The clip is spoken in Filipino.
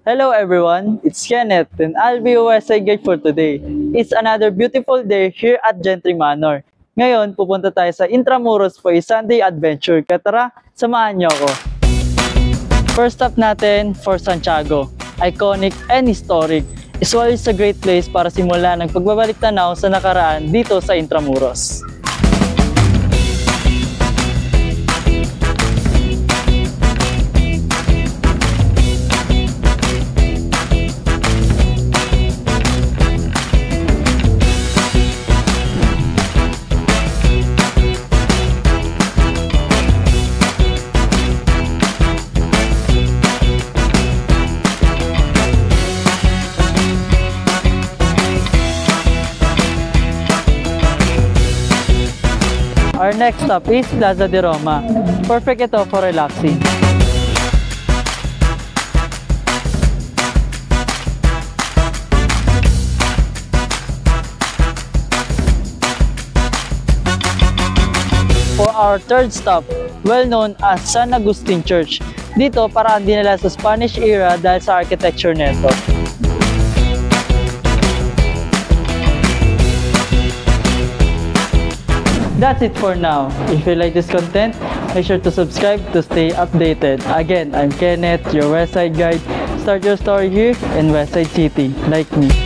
Hello everyone, it's Kenneth and I'll be your Westside guide for today. It's another beautiful day here at Gentry Manor. Ngayon, pupunta tayo sa Intramuros for a Sunday adventure. Kaya tara, samahan niyo ako. First stop natin, Fort Santiago. Iconic and historic. As well is a great place para simulan ang pagbabalik tanaw sa nakaraan dito sa Intramuros. Our next stop is Plaza de Roma. Perfect ito for relaxing. For our third stop, well known as San Agustin Church. Dito paraan din nila sa Spanish era dahil sa architecture nito. That's it for now. If you like this content, make sure to subscribe to stay updated. Again, I'm Kenneth, your Westside guide. Start your story here in Westside City, like me.